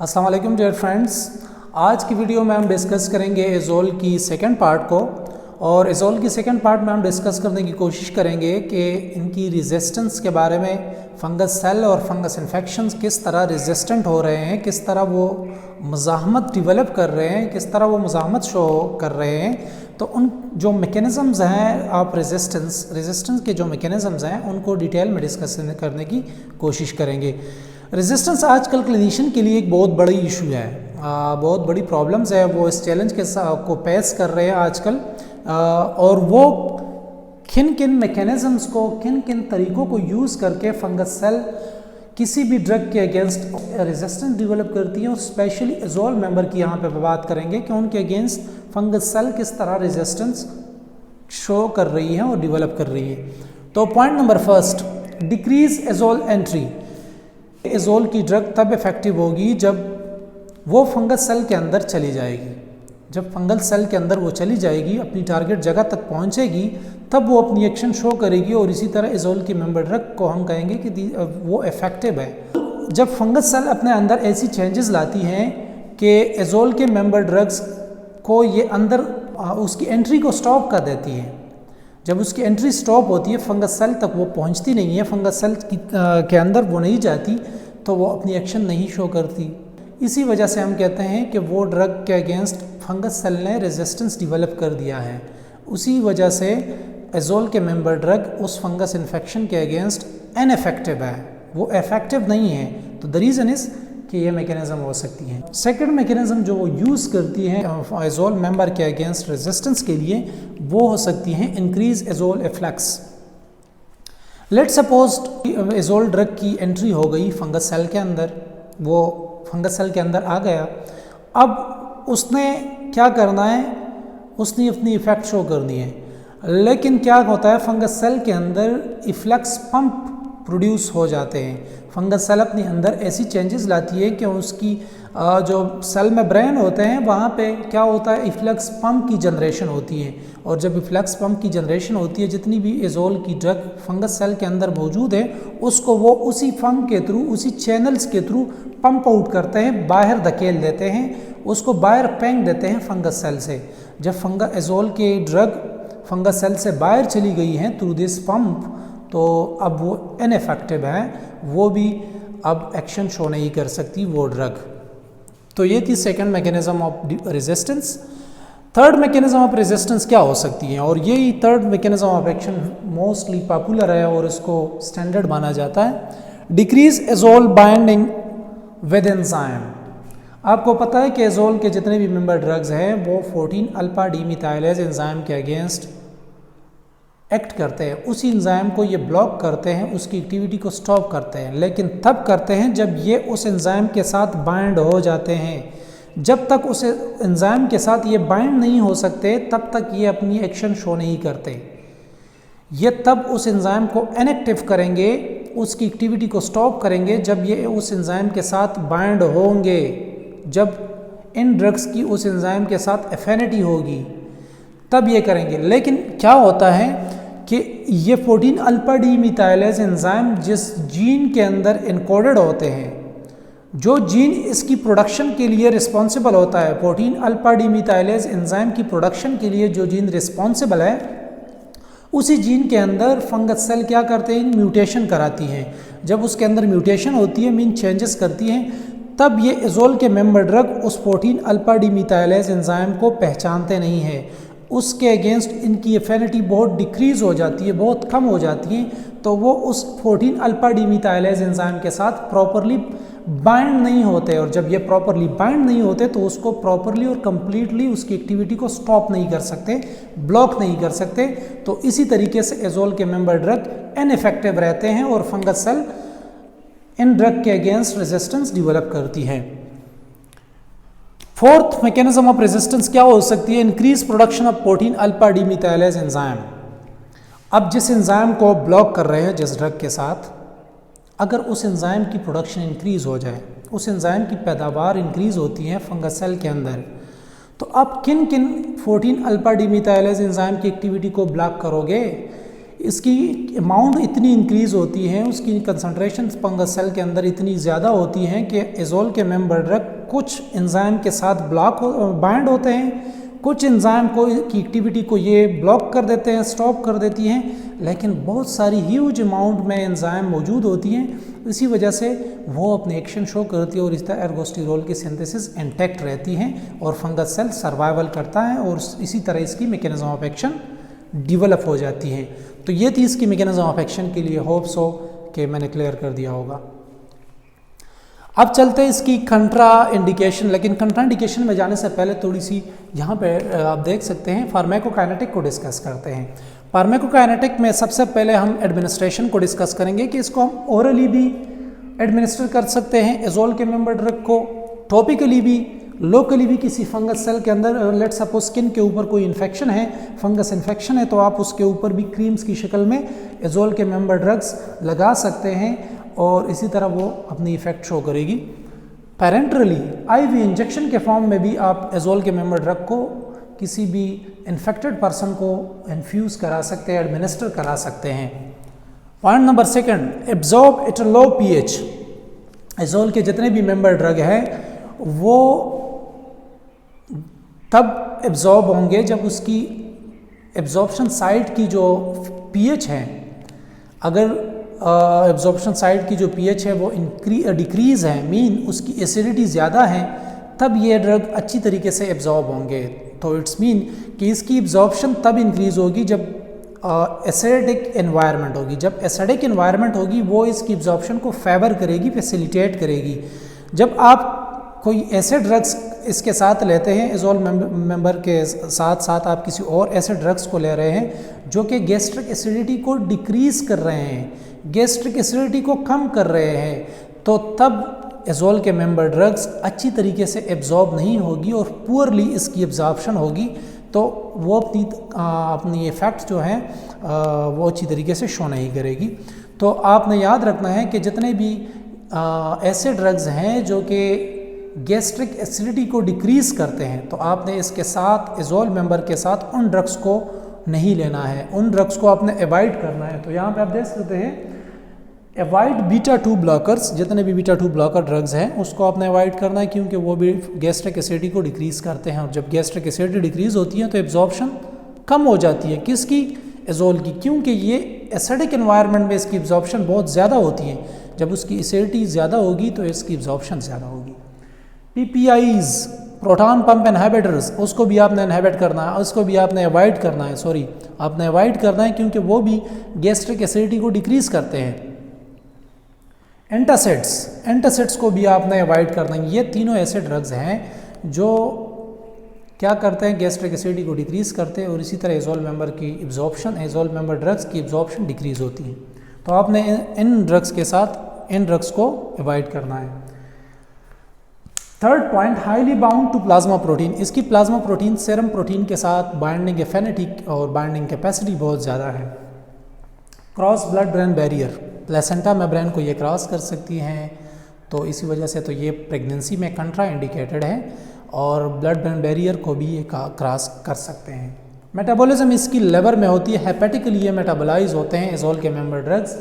अस्सलाम वालेकुम dear friends. आज की वीडियो में हम डिस्कस करेंगे एज़ोल की सेकंड पार्ट को। और एज़ोल की सेकंड पार्ट में हम डिस्कस करने की कोशिश करेंगे कि इनकी रेजिस्टेंस के बारे में, फंगस सेल और फंगस इन्फेक्शंस किस तरह रेजिस्टेंट हो रहे हैं, किस तरह वो मुज़ाहमत डिवेलप कर रहे हैं, किस तरह वो मुज़ाहमत शो कर रहे हैं। तो उन जो मैकेनिज़म्स हैं आप रेजिस्टेंस के जो मैकेनिज़म्स हैं उनको डिटेल में डिस्कस करने की कोशिश करेंगे। रेजिस्टेंस आजकल क्लिनिशियन के लिए एक बहुत बड़ी इशू है, बहुत बड़ी प्रॉब्लम्स है, वो इस चैलेंज के साथ को फेस कर रहे हैं आजकल। और वो किन किन मैकेनिज़म्स को, किन किन तरीक़ों को यूज़ करके फंगस सेल किसी भी ड्रग के अगेंस्ट रेजिस्टेंस डेवलप करती है। और स्पेशली एज़ोल मेंबर की यहाँ पे बात करेंगे कि उनके अगेंस्ट फंगस सेल किस तरह रेजिस्टेंस शो कर रही है और डेवलप कर रही है। तो point number first, decrease azole entry. Azole की ड्रग तब इफ़ेक्टिव होगी जब वो फंगस सेल के अंदर चली जाएगी। जब फंगल सेल के अंदर वो चली जाएगी, अपनी टारगेट जगह तक पहुंचेगी, तब वो अपनी एक्शन शो करेगी। और इसी तरह एज़ोल की मेंबर ड्रग को हम कहेंगे कि वो इफ़ेक्टिव है। जब फंगस सेल अपने अंदर ऐसी चेंजेस लाती हैं कि एज़ोल के मेंबर ड्रग्स को ये अंदर उसकी एंट्री को स्टॉप कर देती है। जब उसकी एंट्री स्टॉप होती है, फंगस सेल तक वो पहुंचती नहीं है, फंगस सेल के अंदर वो नहीं जाती, तो वो अपनी एक्शन नहीं शो करती। इसी वजह से हम कहते हैं कि वो ड्रग के अगेंस्ट फंगस सेल ने रेजिस्टेंस डेवलप कर दिया है। उसी वजह से एज़ोल के मेंबर ड्रग उस फंगस इन्फेक्शन के अगेंस्ट इनएफेक्टिव है, वो इफेक्टिव नहीं है। तो द रीज़न इज़ कि ये मैकेनिज़्म हो सकती है। सेकंड मैकेनिज़्म जो वो यूज़ करती है एज़ोल मेंबर के अगेंस्ट रेजिस्टेंस के लिए, वो हो सकती है increase azole efflux. Let suppose azole drug की एंट्री हो गई फंगस सेल के अंदर, वो फंगस सेल के अंदर आ गया। अब उसने क्या करना है, उसने अपनी इफ़ेक्ट शो करनी है। लेकिन क्या होता है, फंगस सेल के अंदर इफ्लक्स पंप प्रोड्यूस हो जाते हैं। फंगस सेल अपने अंदर ऐसी चेंजेस लाती है कि उसकी जो सेल में ब्रेन होते हैं वहाँ पे क्या होता है, इफ्लक्स पंप की जनरेशन होती है। और जब इफ्लक्स पंप की जनरेशन होती है, जितनी भी एज़ोल की ड्रग फंगस सेल के अंदर मौजूद है, उसको वो उसी पंप के थ्रू, उसी चैनल्स के थ्रू पंप आउट करते हैं, बाहर धकेल देते हैं, उसको बाहर फेंक देते हैं फंगस सेल से। जब एज़ोल के ड्रग फंगस सेल से बाहर चली गई हैं थ्रू दिस पंप, तो अब वो इनएफेक्टिव है, वो भी अब एक्शन शो नहीं कर सकती वो ड्रग। तो ये थी second mechanism of resistance. Third mechanism of resistance क्या हो सकती है, और यही third mechanism of action mostly popular है और इसको स्टैंडर्ड माना जाता है। Decrease azole binding with enzyme. आपको पता है कि एज़ोल के जितने भी मेंबर ड्रग्स हैं वो 14 अल्फा डीमिथाइलेज एंजाइम के अगेंस्ट एक्ट करते हैं। उसी एंजाइम को ये ब्लॉक करते हैं, उसकी एक्टिविटी को स्टॉप करते हैं, लेकिन तब करते हैं जब ये उस एंजाइम के साथ बाइंड हो जाते हैं। जब तक उस एंजाइम के साथ ये बाइंड नहीं हो सकते, तब तक ये अपनी एक्शन शो नहीं करते। ये तब उस एंजाइम को इनएक्टिव करेंगे, उसकी एक्टिविटी को स्टॉप करेंगे जब ये उस एंजाइम के साथ बाइंड होंगे, जब इन ड्रग्स की उस एंजाइम के साथ एफिनिटी होगी, तब ये करेंगे। लेकिन क्या होता है कि ये 14 अल्फा डीमिथाइलेज एंजाइम जिस जीन के अंदर इनकोडेड होते हैं, जो जीन इसकी प्रोडक्शन के लिए रिस्पॉन्सिबल होता है, 14 अल्फा डीमिथाइलेज एंजाइम की प्रोडक्शन के लिए जो जीन रिस्पॉन्सिबल है, उसी जीन के अंदर फंगस सेल क्या करते हैं, म्यूटेशन कराती हैं। जब उसके अंदर म्यूटेशन होती है, मीन चेंजेस करती हैं, तब ये एज़ोल के मेंबर ड्रग उस 14 अल्फा डीमिथाइलेज एंजाइम को पहचानते नहीं हैं। उसके अगेंस्ट इनकी एफिनिटी बहुत डिक्रीज़ हो जाती है, बहुत कम हो जाती है, तो वो उस 14 अल्फा डीमिथाइलेज एंजाइम के साथ प्रॉपरली बाइंड नहीं होते। और जब ये प्रॉपरली बाइंड नहीं होते, तो उसको प्रॉपरली और कंप्लीटली उसकी एक्टिविटी को स्टॉप नहीं कर सकते, ब्लॉक नहीं कर सकते। तो इसी तरीके से एज़ोल के मेंबर ड्रग इनएफेक्टिव रहते हैं और फंगस सेल इन ड्रग के अगेंस्ट रेजिस्टेंस डेवलप करती है। फोर्थ मैकेनिज्म ऑफ रेजिस्टेंस क्या हो सकती है, increase production of 14 alpha demethylase enzyme. अब जिस एंजाइम को ब्लॉक कर रहे हैं जिस ड्रग के साथ, अगर उस एंजाइम की प्रोडक्शन इंक्रीज़ हो जाए, उस एंजाइम की पैदावार इंक्रीज़ होती है फंगस सेल के अंदर, तो आप किन किन 14 अल्फा डीमिथाइलेज एंजाइम की एक्टिविटी को ब्लॉक करोगे। इसकी अमाउंट इतनी इंक्रीज़ होती है, उसकी कंसंट्रेशन फंगस सेल के अंदर इतनी ज़्यादा होती हैं कि एजोल के मेंबर ड्रग कुछ एंजाइम के साथ बाइंड होते हैं, कुछ एंजाइम की एक्टिविटी को ये ब्लॉक कर देते हैं, स्टॉप कर देती हैं, लेकिन बहुत सारी ह्यूज अमाउंट में एंजाइम मौजूद होती हैं। इसी वजह से वो अपनी एक्शन शो करती है और इस तरह एर्गोस्टिरोल की सिंथेसिस इंटैक्ट रहती हैं और फंगस सेल सर्वाइवल करता है और इसी तरह इसकी मैकेनिज्म ऑफ एक्शन डेवलप हो जाती है। तो ये थी इसकी मैकेनिज्म ऑफ एक्शन के लिए, होप्स हो कि मैंने क्लियर कर दिया होगा। अब चलते हैं इसकी कंट्रा इंडिकेशन, लेकिन कंट्रा इंडिकेशन में जाने से पहले थोड़ी सी यहाँ पे आप देख सकते हैं फार्माकोकाइनेटिक को डिस्कस करते हैं। फार्माकोकाइनेटिक में सबसे पहले हम एडमिनिस्ट्रेशन को डिस्कस करेंगे कि इसको हम ओरली भी एडमिनिस्टर कर सकते हैं एजोल के मेंबर ड्रग को, टॉपिकली भी, लोकली भी किसी फंगस सेल के अंदर, लेट सपोज स्किन के ऊपर कोई इन्फेक्शन है, फंगस इन्फेक्शन है, तो आप उसके ऊपर भी क्रीम्स की शक्ल में एजोल के मेंबर ड्रग्स लगा सकते हैं और इसी तरह वो अपनी इफ़ेक्ट शो करेगी। पेरेंटरली आईवी इंजेक्शन के फॉर्म में भी आप एजोल के मेंबर ड्रग को किसी भी इन्फेक्टेड पर्सन को इन्फ्यूज़ करा सकते हैं, एडमिनिस्टर करा सकते हैं। Point number second, absorb at a low pH. Azole के जितने भी मेंबर ड्रग हैं वो तब एब्जॉर्ब होंगे जब उसकी एब्जॉर्प्शन साइट की जो पीएच है, अगर एब्जॉर्प्शन साइट की जो पीएच है वो डिक्रीज़ है, मीन उसकी एसिडिटी ज़्यादा है, तब ये ड्रग अच्छी तरीके से एब्जॉर्ब होंगे। तो इट्स मीन कि इसकी एब्जॉर्प्शन तब इंक्रीज़ होगी जब एसिडिक एनवायरनमेंट होगी। जब एसिडिक एनवायरनमेंट होगी वो इसकी एब्जॉर्प्शन को फेवर करेगी, फैसिलिटेट करेगी। जब आप कोई ऐसे ड्रग्स इसके साथ लेते हैं, एजोल मेंबर के साथ साथ आप किसी और ऐसे ड्रग्स को ले रहे हैं जो कि गैस्ट्रिक एसिडिटी को डिक्रीज़ कर रहे हैं, गैस्ट्रिक एसिडिटी को कम कर रहे हैं, तो तब एजोल के मेंबर ड्रग्स अच्छी तरीके से एब्जॉर्ब नहीं होगी और पुअरली इसकी एब्जॉर्प्शन होगी, तो वो अपनी इफ़ेक्ट जो है वो अच्छी तरीके से शो नहीं करेगी। तो आपने याद रखना है कि जितने भी ऐसे ड्रग्स हैं जो कि गैस्ट्रिक एसिडिटी को डिक्रीज़ करते हैं, तो आपने इसके साथ एजोल मेंबर के साथ उन ड्रग्स को नहीं लेना है, उन ड्रग्स को आपने अवॉइड करना है। तो यहाँ पे आप देख सकते हैं अवॉइड बीटा 2 ब्लॉकर्स, जितने भी बीटा 2 ब्लॉकर ड्रग्स हैं उसको आपने अवॉइड करना है, क्योंकि वो भी गैस्ट्रिक एसिडिटी को डिक्रीज़ करते हैं और जब गैस्ट्रिक एसिडिटी डिक्रीज़ होती है तो एब्जॉर्प्शन कम हो जाती है। किसकी? एजोल की, क्योंकि ये एसिडिक एनवायरनमेंट में इसकी एब्जॉर्प्शन बहुत ज़्यादा होती है। जब उसकी एसिडिटी ज़्यादा होगी तो इसकी एब्जॉर्प्शन ज़्यादा होगी। PPIs, प्रोटॉन पंप इनहिबिटर्स, उसको भी आपने इनहिबिट करना है, उसको भी आपने अवॉइड करना है, आपने अवॉइड करना है, क्योंकि वो भी गैस्ट्रिक एसिडिटी को डिक्रीज़ करते हैं। एंटासिड्स को भी आपने अवॉइड करना है। ये तीनों ऐसे ड्रग्स हैं जो क्या करते हैं, गैस्ट्रिक एसिडिटी को डिक्रीज़ करते हैं और इसी तरह एजोल मेंबर की एब्जॉर्प्शन, एजोल मेंबर ड्रग्स की एब्जॉर्प्शन डिक्रीज़ होती है। तो आपने इन ड्रग्स के साथ इन ड्रग्स को अवॉइड करना है। Third point, highly bound to plasma protein. इसकी प्लाज्मा प्रोटीन सेरम प्रोटीन के साथ बाइंडिंग एफिनिटी और बाइंडिंग कैपेसिटी बहुत ज़्यादा है। Cross blood brain barrier, placenta membrane को ये क्रॉस कर सकती हैं, तो इसी वजह से तो ये प्रेगनेंसी में कंट्रा इंडिकेटेड है और ब्लड ब्रेन बैरियर को भी ये क्रॉस कर सकते हैं। मेटाबॉलिज्म इसकी लिवर में होती है, हेपेटिकली ये मेटाबोलाइज होते हैं एजोल के मेंबर ड्रग्स,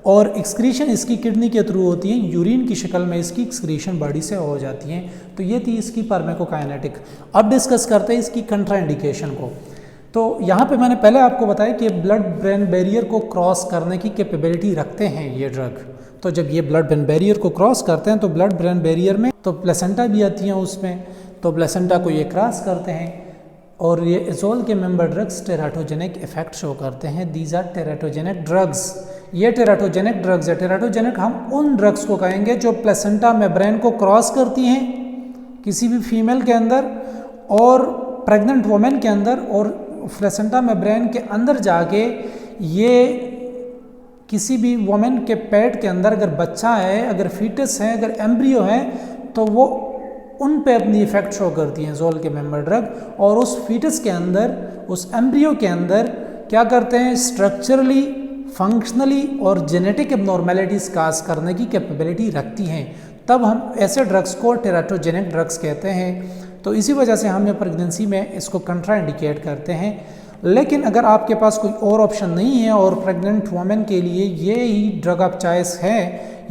और एक्सक्रीशन इसकी किडनी के थ्रू होती है, यूरिन की शक्ल में इसकी एक्सक्रीशन बॉडी से हो जाती है। तो ये थी इसकी फार्माकोकाइनेटिक। अब डिस्कस करते हैं इसकी कंट्राइंडिकेशन को। तो यहाँ पे मैंने पहले आपको बताया कि ब्लड ब्रेन बैरियर को क्रॉस करने की कैपेबिलिटी रखते हैं ये ड्रग। तो जब ये ब्लड ब्रेन बैरियर को क्रॉस करते हैं तो ब्लड ब्रेन बैरियर में तो प्लेसेंटा भी आती हैं उसमें, तो प्लेसेंटा को ये क्रॉस करते हैं और ये एजोल के member drugs teratogenic effect show करते हैं। These are teratogenic drugs. ये टेराटोजेनिक ड्रग्स है। टेराटोजेनिक हम उन ड्रग्स को कहेंगे जो प्लेसेंटा मेम्ब्रेन को क्रॉस करती हैं किसी भी फीमेल के अंदर और प्रेग्नेंट वुमेन के अंदर, और प्लेसेंटा मेम्ब्रेन के अंदर जाके ये किसी भी वुमेन के पेट के अंदर अगर बच्चा है, अगर फीटस है, अगर एम्ब्रियो है, तो वो उन पे अपनी इफ़ेक्ट शो करती हैं एजोल के मेंबर ड्रग, और उस फीटस के अंदर, उस एम्ब्रियो के अंदर क्या करते हैं, स्ट्रक्चरली, फंक्शनली और जेनेटिक एबनॉर्मेलिटीज़ काज करने की कैपेबिलिटी रखती हैं। तब हम ऐसे ड्रग्स को टेराटोजेनिक ड्रग्स कहते हैं। तो इसी वजह से हम प्रेगनेंसी में इसको कंट्रा इंडिकेट करते हैं। लेकिन अगर आपके पास कोई और ऑप्शन नहीं है और प्रेग्नेंट वुमेन के लिए ये ही ड्रग ऑफ चॉइस है,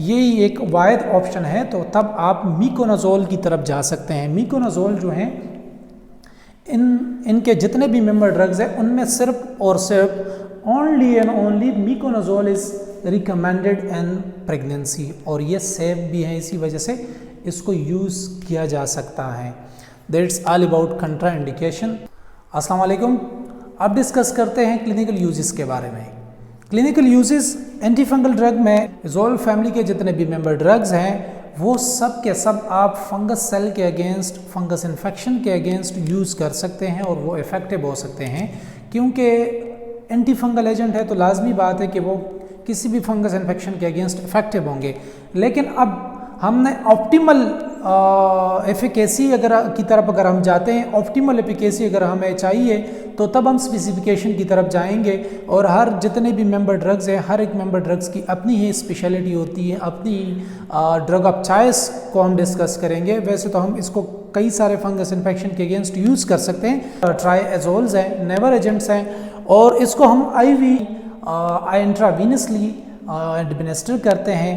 ये ही एक वाहिद ऑप्शन है, तो तब आप मीकोनाजोल की तरफ जा सकते हैं। मीकोनाजोल जो है इनके जितने भी मेंबर ड्रग्स हैं उनमें सिर्फ और सिर्फ only and only मीकोनाजोल is recommended in pregnancy, और ये सेफ भी है, इसी वजह से इसको यूज़ किया जा सकता है। That's all about कंट्रा indication. अस्सलाम वालेकुम। अब डिस्कस करते हैं क्लिनिकल यूजेस के बारे में। Clinical uses anti fungal drug में एजोल फैमिली के जितने भी मेंबर ड्रग्स हैं वो सब के सब आप फंगस सेल के अगेंस्ट, फंगस इन्फेक्शन के अगेंस्ट यूज़ कर सकते हैं और वो इफ़ेक्टिव हो सकते हैं, क्योंकि एंटी फंगल एजेंट है तो लाजमी बात है कि वो किसी भी फंगस इन्फेक्शन के अगेंस्ट इफ़ेक्टिव होंगे। लेकिन अब हमने ऑप्टिमल एफिकेसी की तरफ अगर हम जाते हैं, ऑप्टिमल एफिकेसी अगर हमें चाहिए तो तब हम स्पेसिफिकेशन की तरफ जाएंगे, और हर जितने भी मेंबर ड्रग्स हैं हर एक मेंबर ड्रग्स की अपनी ही स्पेशलिटी होती है, अपनी ड्रग ऑफ चॉइस को हम डिस्कस करेंगे। वैसे तो हम इसको कई सारे फंगस इन्फेक्शन के अगेंस्ट यूज़ कर सकते हैं। ट्राइएजोल्स हैं, नेवर एजेंट्स हैं, और इसको हम IV इंट्रावीनसली एडमिनिस्टर करते हैं।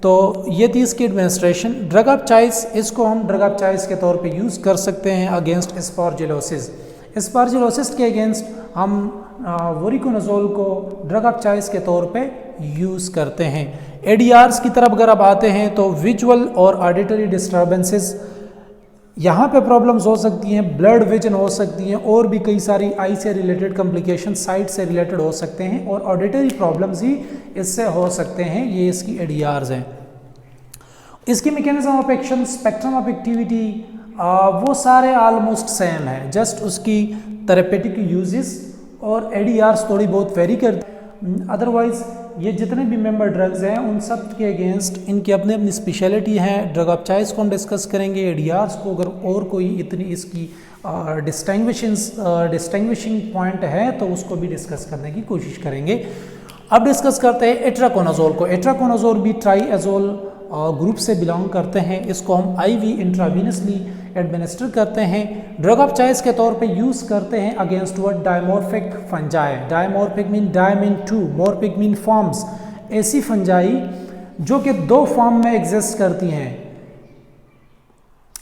तो ये थी इसकी एडमिनिस्ट्रेशन। ड्रग ऑफ चॉइस, इसको हम ड्रग ऑफ चॉइस के तौर पे यूज़ कर सकते हैं अगेंस्ट एस्पारजिलोसिस। एस्पारजिलोसिस के अगेंस्ट हम वोरिकोनाजोल को ड्रग ऑफ चॉइस के तौर पे यूज़ करते हैं। ADRs की तरफ अगर आप आते हैं तो विजुअल और ऑडिटरी डिस्टर्बेंसेस, यहाँ पे प्रॉब्लम्स हो सकती हैं, ब्लड विजन हो सकती हैं, और भी कई सारी आई से रिलेटेड कॉम्प्लिकेशन, साइट से रिलेटेड हो सकते हैं, और ऑडिटरी प्रॉब्लम्स ही इससे हो सकते हैं। ये इसकी ADRs हैं। इसकी mechanism of action, spectrum of activity, वो सारे ऑलमोस्ट सेम है, जस्ट उसकी थेरेपेटिक यूजेस और ADRs थोड़ी बहुत वेरी करती हैं। अदरवाइज ये जितने भी मेंबर ड्रग्स हैं उन सब के अगेंस्ट इनकी अपनी अपनी स्पेशलिटी है। ड्रग ऑफ चॉइस को हम डिस्कस करेंगे, ADRs को अगर और कोई इतनी इसकी डिस्टिंग्विशिंग पॉइंट है तो उसको भी डिस्कस करने की कोशिश करेंगे। अब डिस्कस करते हैं एट्राकोनाजोल को। एट्राकोनाजोल भी ट्राइएजोल ग्रुप से बिलोंग करते हैं। इसको हम IV इंट्रावीनसली एडमिनिस्टर करते हैं। ड्रग ऑफ चॉइस के तौर पे यूज़ करते हैं against word dimorphic fungi. Dimorphic mean di mean two, morphic mean forms, ऐसी फंजाई जो कि दो फॉर्म में एग्जिस्ट करती हैं।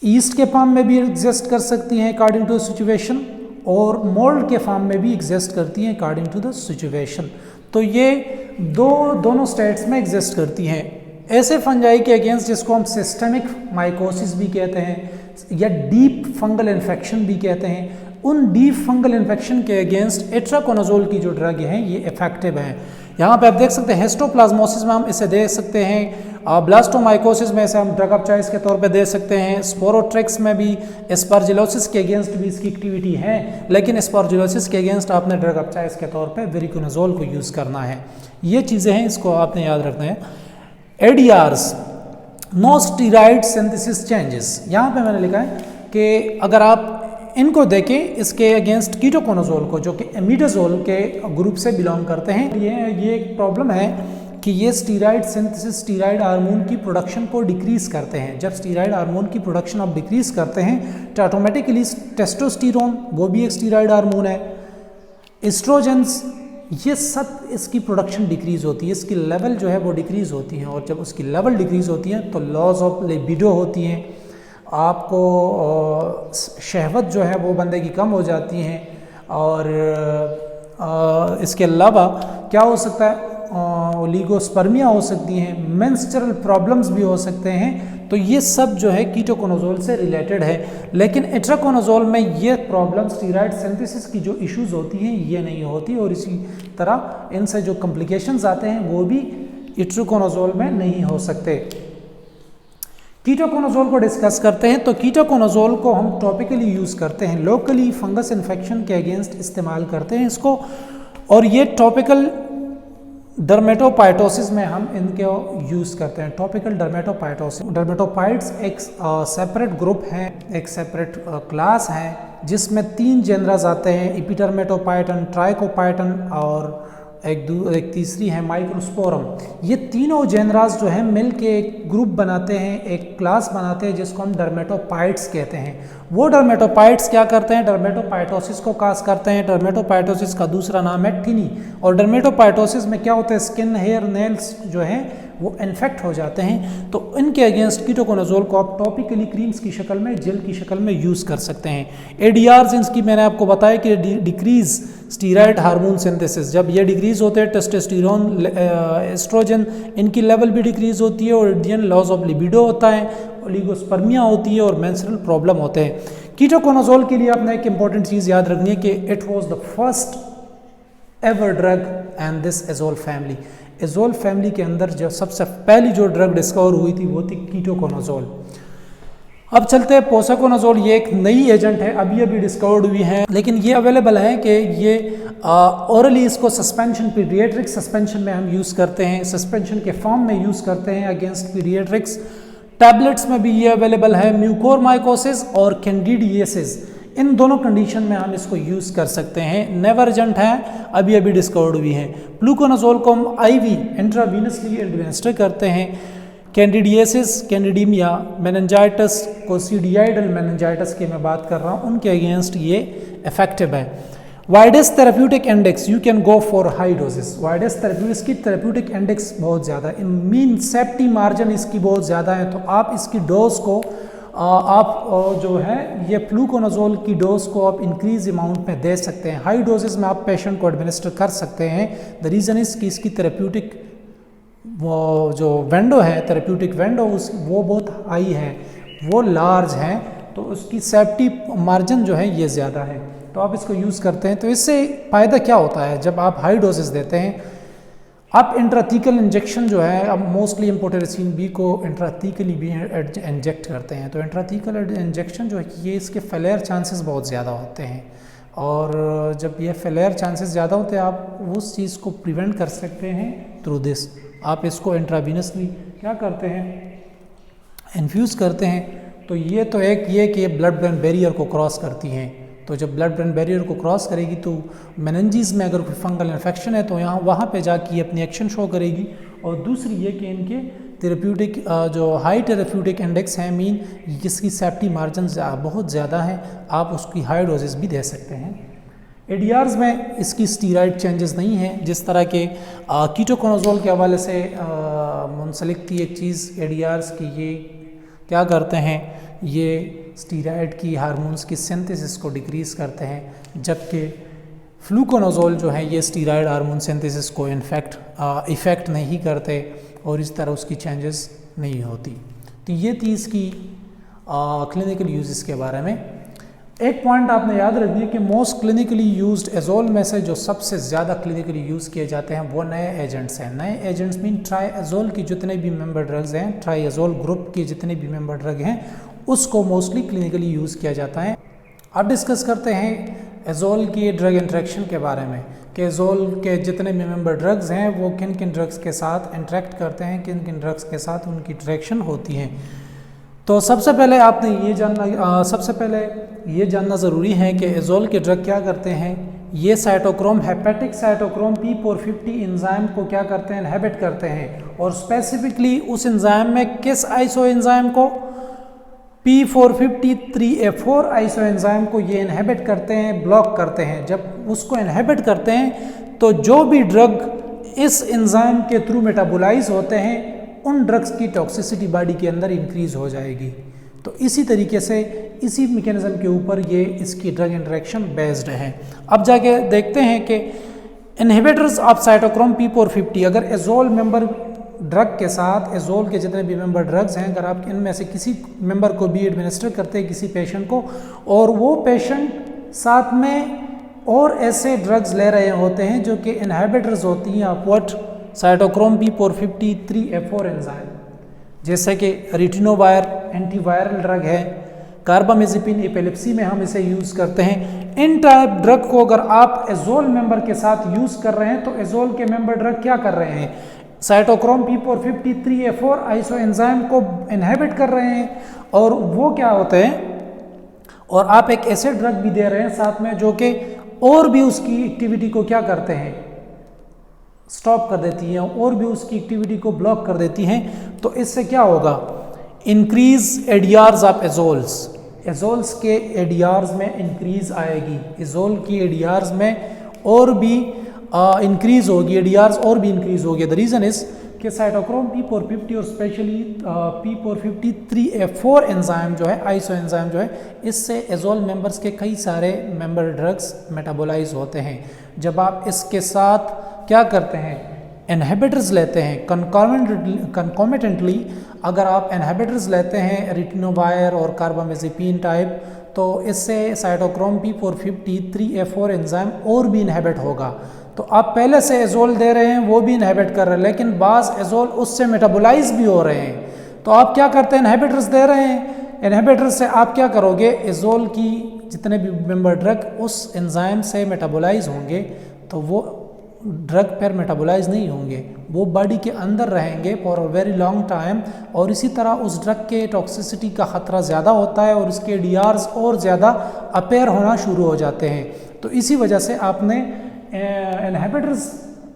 ईस्ट के फॉर्म में भी एग्जिस्ट कर सकती हैं अकॉर्डिंग टू सिचुएशन, और मोल्ड के फॉर्म में भी एग्जिस्ट करती हैं अकॉर्डिंग टू द सिचुएशन। तो ये दोनों स्टेट्स में एग्जिस्ट करती हैं। ऐसे फंजाई के अगेंस्ट, जिसको हम सिस्टेमिक माइकोसिस भी कहते हैं या डीप फंगल इन्फेक्शन भी कहते हैं, उन डीप फंगल इन्फेक्शन के अगेंस्ट एट्राकोनाजोल की जो ड्रग हैं ये इफेक्टिव हैं। यहाँ पे आप देख सकते हैं हिस्टोप्लाज्मोसिस में हम इसे दे सकते हैं, ब्लास्टोमाइकोसिस में इसे हम ड्रग ऑफ चॉइस के तौर पे दे सकते हैं, स्पोरोट्रिक्स में भी, एस्पारजिलोसिस के अगेंस्ट भी इसकी एक्टिविटी है, लेकिन एस्पारजिलोसिस के अगेंस्ट आपने ड्रग ऑफ चॉइस के तौर पे वोरिकोनाजोल को यूज़ करना है। ये चीज़ें हैं, इसको आपने याद रखना है। ADRs, no steroid synthesis changes. यहाँ पे मैंने लिखा है कि अगर आप इनको देखें, इसके अगेंस्ट कीटोकोनाजोल को, जो कि एमिडाजोल के ग्रुप से बिलोंग करते हैं, ये एक प्रॉब्लम है कि ये स्टीरॉयड सिंथेसिस, स्टीरॉयड हार्मोन की प्रोडक्शन को डिक्रीज़ करते हैं। जब स्टीरॉयड हार्मोन की प्रोडक्शन आप डिक्रीज़ करते हैं तो ऑटोमेटिकली टेस्टोस्टेरोन, वो भी एक स्टीरॉयड हार्मोन है, एस्ट्रोजेंस, ये सब इसकी प्रोडक्शन डिक्रीज़ होती है, इसकी लेवल जो है वो डिक्रीज़ होती है, और जब उसकी लेवल डिक्रीज़ होती है तो लॉस ऑफ लिबिडो होती हैं, आपको शहवत जो है वो बंदे की कम हो जाती हैं, और इसके अलावा क्या हो सकता है, ओलिगोस्पर्मिया हो सकती हैं, मेंस्ट्रुअल प्रॉब्लम्स भी हो सकते हैं। तो ये सब जो है कीटोकोनाजोल से रिलेटेड है, लेकिन एट्राकोनाजोल में ये प्रॉब्लम स्टीरॉयड सिंथेसिस की जो इश्यूज होती हैं ये नहीं होती, और इसी तरह इनसे जो कॉम्प्लिकेशंस आते हैं वो भी एट्राकोनाजोल में नहीं हो सकते। कीटोकोनाजोल को डिस्कस करते हैं। तो कीटोकोनाजोल को हम टॉपिकली यूज़ करते हैं, लोकली फंगस इन्फेक्शन के अगेंस्ट इस्तेमाल करते हैं इसको, और ये टॉपिकल डर्मेटोपाइटोसिस में हम इनको यूज़ करते हैं। टॉपिकल डर्मेटोपाइटोसिस, डर्मेटोपाइट्स एक सेपरेट ग्रुप है, एक सेपरेट क्लास है, जिसमें 3 जेनरास आते हैं, एपिडर्मेटोपाइटन, ट्राइकोपाइटन और एक तीसरी है माइक्रोस्पोरम। ये तीनों जेनरास जो हैं मिल के एक ग्रुप बनाते हैं, एक क्लास बनाते हैं जिसको हम डर्मेटोपाइट्स कहते हैं। वो डर्मेटोपाइट्स क्या करते हैं, डर्मेटोपाइटोसिस को काज करते हैं। डर्मेटोपाइटोसिस का दूसरा नाम है टिनी। और डर्मेटोपाइटोसिस में क्या होता है, स्किन, हेयर, नेल्स जो हैं वो इन्फेक्ट हो जाते हैं। तो इनके अगेंस्ट कीटोकोनाजोल को आप टॉपिकली क्रीम्स की शक्ल में, जेल की शक्ल में यूज़ कर सकते हैं। एडीआरस इनकी मैंने आपको बताया कि डिक्रीज स्टीरॉयड हार्मोन सिंथेसिस, जब ये डिक्रीज होते हैं टेस्टोस्टेरोन, एस्ट्रोजन इनकी लेवल भी डिक्रीज होती है और इंडियन लॉस ऑफ लिबिडो होता है, ओलिगोस्पर्मिया होती है और मेंस्ट्रुअल प्रॉब्लम होते हैं। कीटोकोनाजोल के लिए आपने एक इंपॉर्टेंट चीज़ याद रखनी है कि it was the first ever drug and this azole family. Azole family के अंदर जो सबसे पहली जो ड्रग डिस्कवर हुई थी वो थी कीटोकोनाजोल। अब चलते हैं पोसाकोनाजोल। ये एक नई एजेंट है, अभी डिस्कवर्ड हुई है, लेकिन ये अवेलेबल है कि ये ओरली इसको सस्पेंशन, पीडियाट्रिक सस्पेंशन में हम यूज़ करते हैं, सस्पेंशन के फॉर्म में यूज़ करते हैं अगेंस्ट पीडियाट्रिक्स। टैबलेट्स में भी ये अवेलेबल है, म्यूकोरमाइकोसिस और कैंडिडियासिस, इन दोनों कंडीशन में हम इसको यूज़ कर सकते हैं। नेवर एजेंट है, अभी डिस्कवर्ड हुई है। फ्लूकोनाजोल को हम आईवी इंट्रावीनसली एडमिनिस्टर करते हैं। कैंडिडियासिस, कैंडिडीमिया, मेनिंजाइटिस, कोसिडियाइडल मेनिंजाइटिस की मैं बात कर रहा हूँ, उनके अगेंस्ट ये इफेक्टिव है। Widest therapeutic index, you can go for high doses. Widest therapeutics की थेरेप्यूटिक इंडेक्स बहुत ज़्यादा है, मीन सेफ्टी मार्जिन इसकी बहुत ज़्यादा है, तो आप इसकी डोज को आप जो है ये फ्लूकोनाजोल की डोज को आप इंक्रीज अमाउंट में दे सकते हैं। हाई डोजेस में आप पेशेंट को एडमिनिस्टर कर सकते हैं। द रीज़न इज़ कि इसकी थेरेप्यूटिक वो जो विंडो है, थेरेप्यूटिक विंडो वो बहुत हाई है, वो लार्ज है, तो उसकी सेफ्टी मार्जिन जो है ये ज़्यादा है, तो आप इसको यूज़ करते हैं। तो इससे फ़ायदा क्या होता है, जब आप हाई डोजेस देते हैं, आप इंट्राथीकल इंजेक्शन जो है, अब मोस्टली एम्फोटेरेसिन बी को इंट्राथीकली भी इंजेक्ट करते हैं, तो इंट्राथीकल इंजेक्शन जो है ये इसके फेलियर चांसेस बहुत ज़्यादा होते हैं, और जब ये फेलियर चांसेस ज़्यादा होते हैं आप उस चीज़ को प्रिवेंट कर सकते हैं थ्रू दिस। आप इसको इंट्रावीनसली क्या करते हैं, इन्फ्यूज़ करते हैं। तो ये तो एक ये कि ये ब्लड ब्रेन बैरियर को क्रॉस करती हैं, तो जब ब्लड ब्रेन बैरियर को क्रॉस करेगी तो मेनिंजेस में अगर कोई फंगल इन्फेक्शन है तो यहाँ वहाँ पे जाके अपनी एक्शन शो करेगी। और दूसरी ये कि इनके थेरेप्यूटिक जो हाई थेरेप्यूटिक इंडेक्स है, मीन जिसकी सेफ्टी मार्जिन बहुत ज़्यादा है, आप उसकी हाई डोजेस भी दे सकते हैं। एडीआरस में इसकी स्टीरॉयड चेंजेस नहीं है, जिस तरह के कीटोकोनाजोल के हवाले से मुंसलिक थी एक चीज़ एडीआरस की, ये क्या करते हैं, ये स्टीरॉयड की हार्मोन्स की सिंथेसिस को डिक्रीज़ करते हैं, जबकि फ्लूकोनाजोल जो है ये स्टीरॉयड हार्मोन सिंथेसिस को इफ़ेक्ट नहीं करते और इस तरह उसकी चेंजेस नहीं होती। तो ये थी इसकी क्लिनिकल यूजेस के बारे में। एक पॉइंट आपने याद रखनी है कि मोस्ट क्लिनिकली यूज्ड एजोल में से जो सबसे ज़्यादा क्लिनिकली यूज़ किए जाते हैं वो नए एजेंट्स हैं। नए एजेंट्स मीन ट्राइएजोल की जितने भी मेंबर ड्रग्स हैं, ट्राइएजोल ग्रुप के जितने भी मेंबर ड्रग हैं, उसको मोस्टली क्लिनिकली यूज़ किया जाता है। अब डिस्कस करते हैं एजोल की ड्रग इंट्रैक्शन के बारे में कि एजोल के जितने भी मेंबर ड्रग्स हैं वो किन किन ड्रग्स के साथ इंटरेक्ट करते हैं, किन किन ड्रग्स के साथ उनकी इंट्रैक्शन होती है। तो सबसे पहले आपने ये जानना ज़रूरी है कि एजोल के ड्रग क्या करते हैं। ये cytochrome, hepatic cytochrome P450 enzyme को क्या करते हैं, इनहिबिट करते हैं, और स्पेसिफिकली उस एंजाइम में किस आइसो एंजाइम को, P450-3A4 आइसो एंजाइम को ये इनहिबिट करते हैं, ब्लॉक करते हैं। जब उसको इनहिबिट करते हैं तो जो भी ड्रग इस एंजाइम के थ्रू मेटाबोलाइज होते हैं उन ड्रग्स की टॉक्सिसिटी बॉडी के अंदर इंक्रीज हो जाएगी। तो इसी तरीके से इसी मैकेनिज्म के ऊपर ये इसकी ड्रग इंटरेक्शन बेस्ड है। अब जाके देखते हैं कि इनहिबिटर्स ऑफ साइटोक्रोम P450, अगर एजोल मेंबर ड्रग के साथ, एजोल के जितने भी मेंबर ड्रग्स हैं, अगर आप इनमें से किसी मेंबर को भी एडमिनिस्टर करते हैं किसी पेशेंट को, और वो पेशेंट साथ में और ऐसे ड्रग्स ले रहे होते हैं जो कि इनहिबिटर्स होती हैं of what, cytochrome P450-3A4 enzyme, जैसे कि रिटिनोवायर एंटीवायरल ड्रग है, कार्बामेज़ेपिन एपिलेप्सी में हम इसे यूज़ करते हैं। इन टाइप ड्रग को अगर आप एजोल मेंबर के साथ यूज़ कर रहे हैं तो एजोल के मेंबर ड्रग क्या कर रहे हैं, साइटोक्रोम P450-3A4 आइसो एंजाइम को इनहिबिट कर रहे हैं, और वो क्या होते हैं, और आप एक ऐसे ड्रग भी दे रहे हैं साथ में जो कि और भी उसकी एक्टिविटी को क्या करते हैं, स्टॉप कर देती हैं और भी उसकी एक्टिविटी को ब्लॉक कर देती हैं। तो इससे क्या होगा, इंक्रीज एडीआर्स ऑफ एजोल्स, एजोल्स के एडीआर्स में इंक्रीज आएगी, एजोल की एडीआर्स में और भी इंक्रीज होगी, एडीआर्स और भी इंक्रीज होगी। द रीज़न इज कि साइटोक्रोम P450 और स्पेशली P450 3A4 एंजाइम जो है, आइसो एंजाइम जो है, इससे एजोल मेंबर्स के कई सारे मेंबर ड्रग्स मेटाबोलाइज होते हैं। जब आप इसके साथ क्या करते हैं, इनहिबिटर्स लेते हैं कंकॉमिटेंटली, अगर आप इनहिबिटर्स लेते हैं रिटिनोवायर और कार्बामेज़ेपिन टाइप, तो इससे साइटोक्रोम P450 3A4 एंजाइम और भी इनहिबिट होगा। तो आप पहले से एजोल दे रहे हैं, वो भी इनहिबिट कर रहे हैं, लेकिन बाज़ एजोल उससे मेटाबोलाइज भी हो रहे हैं। तो आप क्या करते हैं, इनहिबिटर्स दे रहे हैं, इनहिबिटर्स से आप क्या करोगे, एजोल की जितने भी मेंबर ड्रग उस एंजाइम से मेटाबोलाइज होंगे, तो वो ड्रग पर मेटाबोलाइज नहीं होंगे, वो बॉडी के अंदर रहेंगे for a very long time, और इसी तरह उस ड्रग के टॉक्सिसिटी का ख़तरा ज़्यादा होता है और इसके डीआरस और ज़्यादा अपेयर होना शुरू हो जाते हैं। तो इसी वजह से आपने इनहिबिटर्स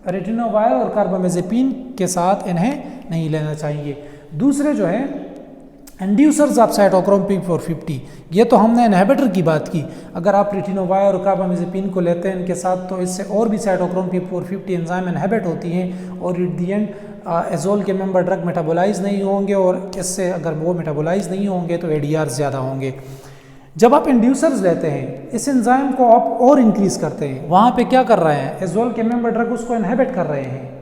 रेटिनोवायर और कार्बामेज़ेपिन के साथ इन्हें नहीं लेना चाहिए। दूसरे जो है इंड्यूसर्स ऑफ साइटोक्रोम P450, ये तो हमने इनहिबिटर की बात की। अगर आप रेटिनोवायर और कार्बामेज़ेपिन को लेते हैं इनके साथ, तो इससे और भी साइटोक्रोम P450 एंजाइम इनहिबिट होती हैं और एट दी एंड एजोल के मेंबर ड्रग मेटाबोलाइज नहीं होंगे, और इससे अगर वो मेटाबोलाइज नहीं होंगे तो एडीआर ज़्यादा होंगे। जब आप इंड्यूसर्स लेते हैं, इस एंजाइम को आप और इंक्रीज करते हैं, वहाँ पे क्या कर रहे हैं, एजोल के मेंबर ड्रग उसको इनहिबिट कर रहे हैं,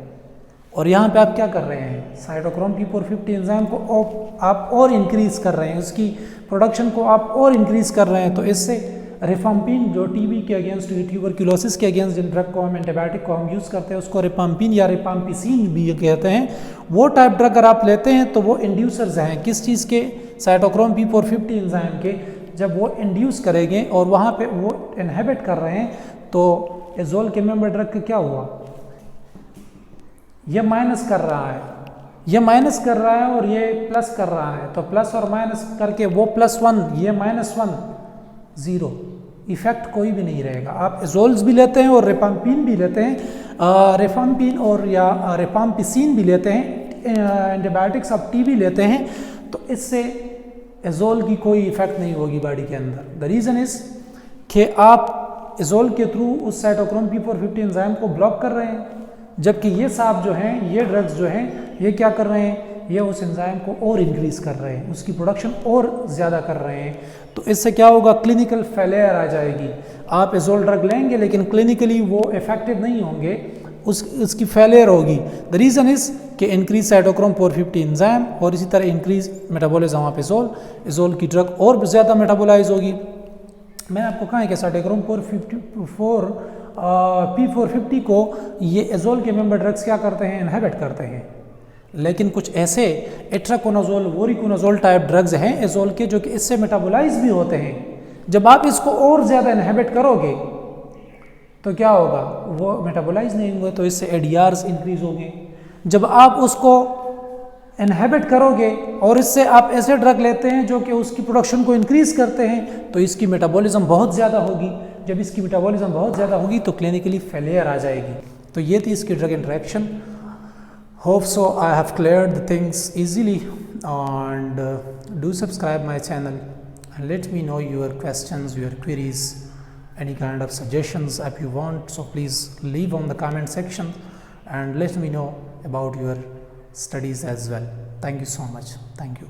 और यहाँ पे आप क्या कर रहे हैं, साइटोक्रोम P450 एंजाइम को आप और इंक्रीज कर रहे हैं, उसकी प्रोडक्शन को आप और इंक्रीज कर रहे हैं। तो इससे रिफाम्पिन जो टीबी के अगेंस्ट, ट्यूबरक्लोसिस के अगेंस्ट जिन ड्रग को हम एंटीबायोटिक को हम यूज़ करते हैं, उसको रिफाम्पिन या रिफाम्पिसिन भी कहते हैं, वो टाइप ड्रग अगर आप लेते हैं तो वो इंड्यूसर्स हैं। किस चीज़ के, साइटोक्रोम P450 एंजाइम के। जब वो इंड्यूस करेंगे और वहाँ पे वो इनहिबिट कर रहे हैं, तो एजोल के मेंबर ड्रग का क्या हुआ, ये माइनस कर रहा है, ये माइनस कर रहा है और ये प्लस कर रहा है, तो प्लस और माइनस करके वो +1, ये -1, 0, इफेक्ट कोई भी नहीं रहेगा। आप एजोल्स भी लेते हैं और रिफाम्पिन भी लेते हैं, रिफाम्पिन और या रिफाम्पिसिन भी लेते हैं, एंटीबायोटिक्स आप टीबी लेते हैं, तो इससे एजोल की कोई इफेक्ट नहीं होगी बॉडी के अंदर। द रीज़न इज़ कि आप एजोल के थ्रू उस साइटोक्रोम P450 एंजाइम को ब्लॉक कर रहे हैं, जबकि ये साहब जो हैं, ये ड्रग्स जो हैं, ये क्या कर रहे हैं, ये उस एंजाइम को और इंक्रीज़ कर रहे हैं, उसकी प्रोडक्शन और ज़्यादा कर रहे हैं। तो इससे क्या होगा, क्लिनिकल फेलियर आ जाएगी। आप एजोल ड्रग लेंगे लेकिन क्लिनिकली वो इफेक्टिव नहीं होंगे, उसकी फेलियर होगी। द रीज़न इज़ कि इंक्रीज साइटोक्रोम P450 एंजाइम और इसी तरह increase metabolism of azole, azole की ड्रग और ज़्यादा मेटाबोलाइज होगी। मैं आपको कहा है कि साइटोक्रोम P450 को ये एजोल के मेंबर ड्रग्स क्या करते हैं, इनहिबिट करते हैं। लेकिन कुछ ऐसे एट्राकोनाजोल, वोरिकोनाजोल टाइप ड्रग्स हैं एजोल के, जो कि इससे मेटाबोलाइज भी होते हैं। जब आप इसको और ज़्यादा इनहिबिट करोगे तो क्या होगा, वो मेटाबोलाइज नहीं होंगे, तो इससे एडीआर्स इंक्रीज होंगे। जब आप उसको इनहिबिट करोगे और इससे आप ऐसे ड्रग लेते हैं जो कि उसकी प्रोडक्शन को इंक्रीज करते हैं, तो इसकी मेटाबॉलिज्म बहुत ज़्यादा होगी। जब इसकी मेटाबॉलिज्म बहुत ज़्यादा होगी तो क्लिनिकली फेलियर आ जाएगी। तो ये थी इसकी drug interaction. Hope so I have cleared the things easily, and do subscribe my channel and let me know your questions, your queries, any kind of suggestions if you want. So please leave on the comment section and let me know about your studies as well. Thank you so much. Thank you.